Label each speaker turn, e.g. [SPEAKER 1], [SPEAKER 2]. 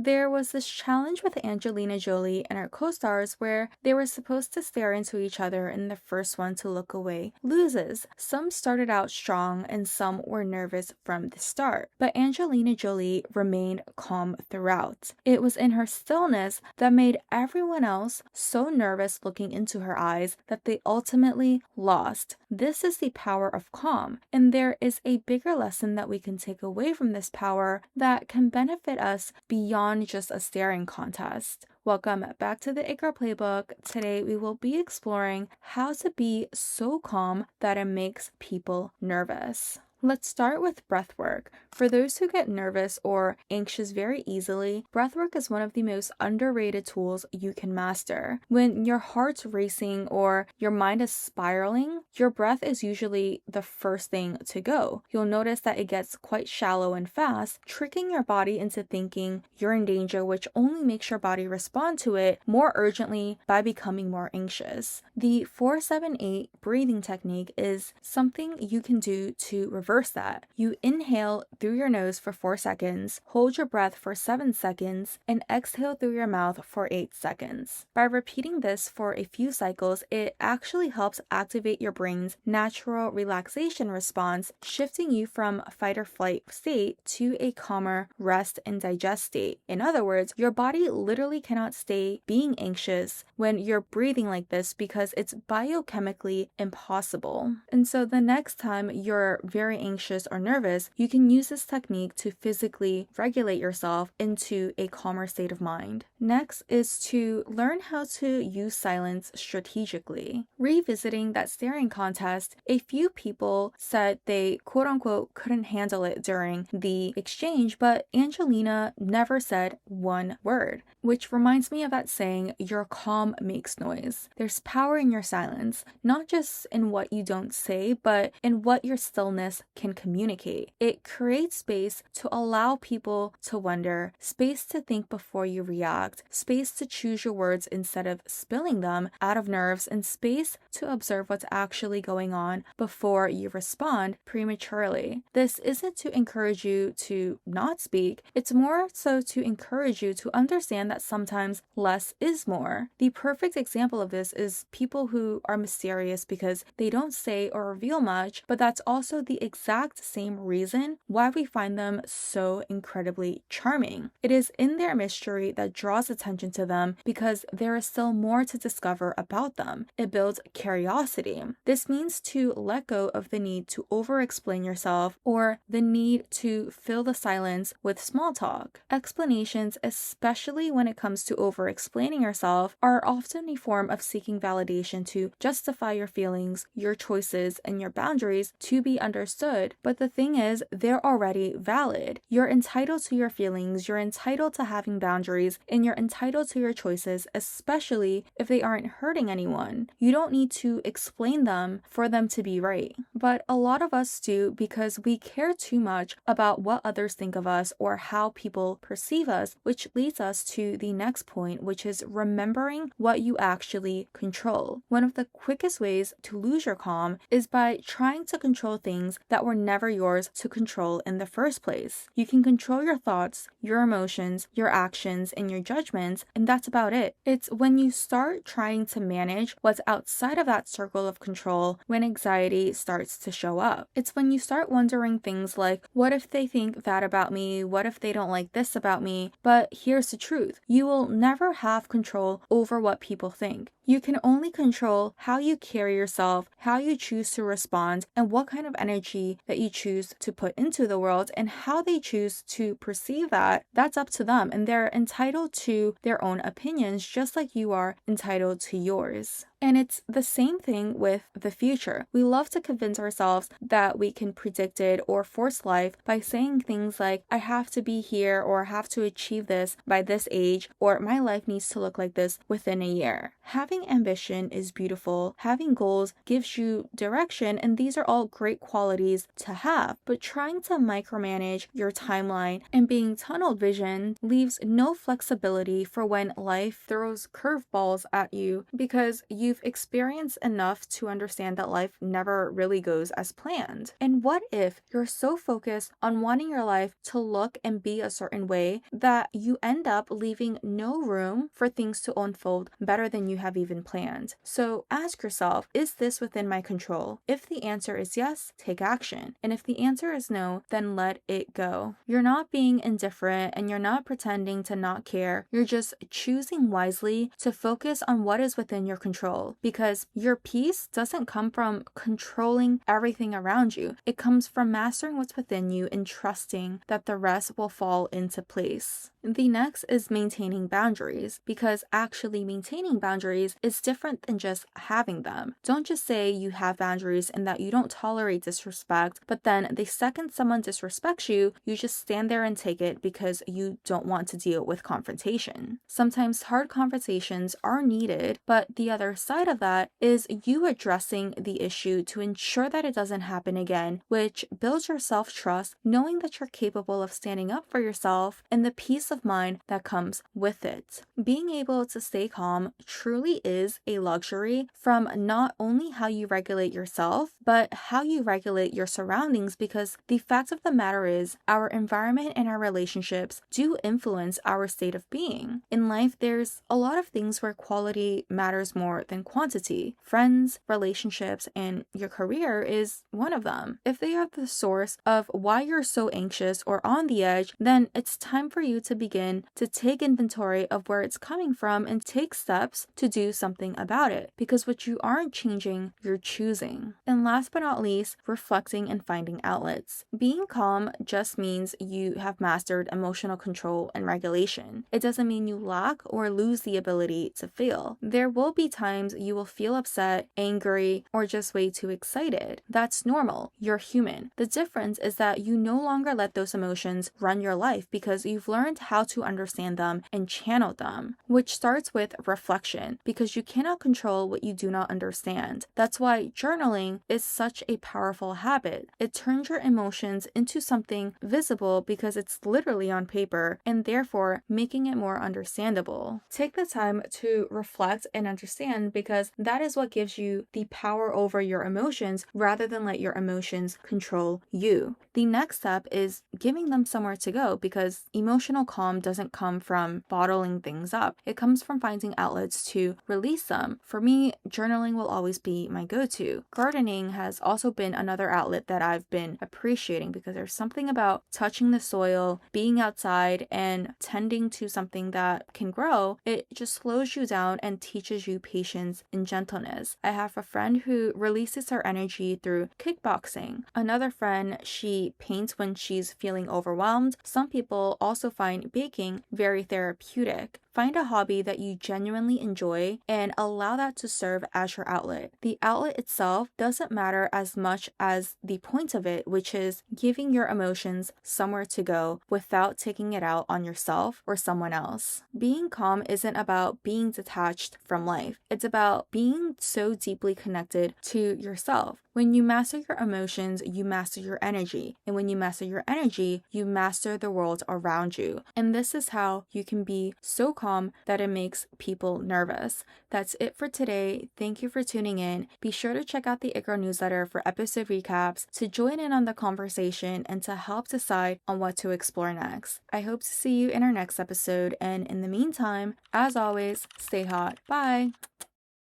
[SPEAKER 1] There was this challenge with Angelina Jolie and her co-stars where they were supposed to stare into each other and the first one to look away loses. Some started out strong and some were nervous from the start, but Angelina Jolie remained calm throughout. It was in her stillness that made everyone else so nervous looking into her eyes that they ultimately lost. This is the power of calm, and there is a bigger lesson that we can take away from this power that can benefit us beyond just a staring contest. Welcome back to the It Girl Playbook. Today we will be exploring how to be so calm that it makes people nervous. Let's start with breath work. For those who get nervous or anxious very easily, breath work is one of the most underrated tools you can master. When your heart's racing or your mind is spiraling, your breath is usually the first thing to go. You'll notice that it gets quite shallow and fast, tricking your body into thinking you're in danger, which only makes your body respond to it more urgently by becoming more anxious. The 4-7-8 breathing technique is something you can do to reverse that. You inhale through your nose for 4 seconds, hold your breath for 7 seconds, and exhale through your mouth for 8 seconds. By repeating this for a few cycles, it actually helps activate your brain's natural relaxation response, shifting you from fight or flight state to a calmer rest and digest state. In other words, your body literally cannot stay being anxious when you're breathing like this because it's biochemically impossible. And so the next time you're very anxious or nervous, you can use this technique to physically regulate yourself into a calmer state of mind. Next is to learn how to use silence strategically. Revisiting that staring contest, a few people said they quote unquote couldn't handle it during the exchange, but Angelina never said one word, which reminds me of that saying, your calm makes noise. There's power in your silence, not just in what you don't say, but in what your stillness can communicate. It creates space to allow people to wonder, space to think before you react, space to choose your words instead of spilling them out of nerves, and space to observe what's actually going on before you respond prematurely. This isn't to encourage you to not speak, it's more so to encourage you to understand that sometimes less is more. The perfect example of this is people who are mysterious because they don't say or reveal much, but that's also the exact same reason why we find them so incredibly charming. It is in their mystery that draws attention to them because there is still more to discover about them. It builds curiosity. This means to let go of the need to over-explain yourself or the need to fill the silence with small talk. Explanations, especially when it comes to over-explaining yourself, are often a form of seeking validation to justify your feelings, your choices, and your boundaries to be understood. But the thing is, they're already valid. You're entitled to your feelings, you're entitled to having boundaries, and you're entitled to your choices, especially if they aren't hurting anyone. You don't need to explain them for them to be right. But a lot of us do because we care too much about what others think of us or how people perceive us, which leads us to the next point, which is remembering what you actually control. One of the quickest ways to lose your calm is by trying to control things that were never yours to control in the first place. You can control your thoughts, your emotions, your actions, and your judgments, and that's about it. It's when you start trying to manage what's outside of that circle of control when anxiety starts to show up. It's when you start wondering things like, what if they think that about me? What if they don't like this about me? But here's the truth. You will never have control over what people think. You can only control how you carry yourself, how you choose to respond, and what kind of energy that you choose to put into the world, and how they choose to perceive that. That's up to them, and they're entitled to their own opinions just like you are entitled to yours. And it's the same thing with the future. We love to convince ourselves that we can predict it or force life by saying things like, I have to be here or have to achieve this by this age, or my life needs to look like this within a year. Having ambition is beautiful. Having goals gives you direction, and these are all great qualities to have. But trying to micromanage your timeline and being tunnel vision leaves no flexibility for when life throws curveballs at you because you you've experienced enough to understand that life never really goes as planned? And what if you're so focused on wanting your life to look and be a certain way that you end up leaving no room for things to unfold better than you have even planned? So ask yourself, is this within my control? If the answer is yes, take action. And if the answer is no, then let it go. You're not being indifferent and you're not pretending to not care. You're just choosing wisely to focus on what is within your control, because your peace doesn't come from controlling everything around you. It comes from mastering what's within you and trusting that the rest will fall into place. The next is maintaining boundaries, because actually maintaining boundaries is different than just having them. Don't just say you have boundaries and that you don't tolerate disrespect, but then the second someone disrespects you, you just stand there and take it because you don't want to deal with confrontation. Sometimes hard conversations are needed, but the other side of that is you addressing the issue to ensure that it doesn't happen again, which builds your self-trust, knowing that you're capable of standing up for yourself and the peace of mind that comes with it. Being able to stay calm truly is a luxury, from not only how you regulate yourself, but how you regulate your surroundings, because the fact of the matter is our environment and our relationships do influence our state of being. In life, there's a lot of things where quality matters more than quantity. Friends, relationships, and your career is one of them. If they are the source of why you're so anxious or on the edge, then it's time for you to begin to take inventory of where it's coming from and take steps to do something about it, because what you aren't changing, you're choosing. And last but not least, reflecting and finding outlets. Being calm just means you have mastered emotional control and regulation. It doesn't mean you lack or lose the ability to feel. There will be times you will feel upset, angry, or just way too excited. That's normal. You're human. The difference is that you no longer let those emotions run your life, because you've learned how to understand them and channel them, which starts with reflection, because you cannot control what you do not understand. That's why journaling is such a powerful habit. It turns your emotions into something visible because it's literally on paper, and therefore making it more understandable. Take the time to reflect and understand, because that is what gives you the power over your emotions rather than let your emotions control you. The next step is giving them somewhere to go, because emotional calm doesn't come from bottling things up. It comes from finding outlets to release them. For me, journaling will always be my go-to. Gardening has also been another outlet that I've been appreciating, because there's something about touching the soil, being outside, and tending to something that can grow. It just slows you down and teaches you patience and gentleness. I have a friend who releases her energy through kickboxing. Another friend, she paints when she's feeling overwhelmed. Some people also find baking very therapeutic. Find a hobby that you genuinely enjoy and allow that to serve as your outlet. The outlet itself doesn't matter as much as the point of it, which is giving your emotions somewhere to go without taking it out on yourself or someone else. Being calm isn't about being detached from life. It's about being so deeply connected to yourself. When you master your emotions, you master your energy. And when you master your energy, you master the world around you. And this is how you can be so calm that it makes people nervous. That's it for today. Thank you for tuning in. Be sure to check out the It Girl newsletter for episode recaps, to join in on the conversation, and to help decide on what to explore next. I hope to see you in our next episode. And in the meantime, as always, stay hot. Bye.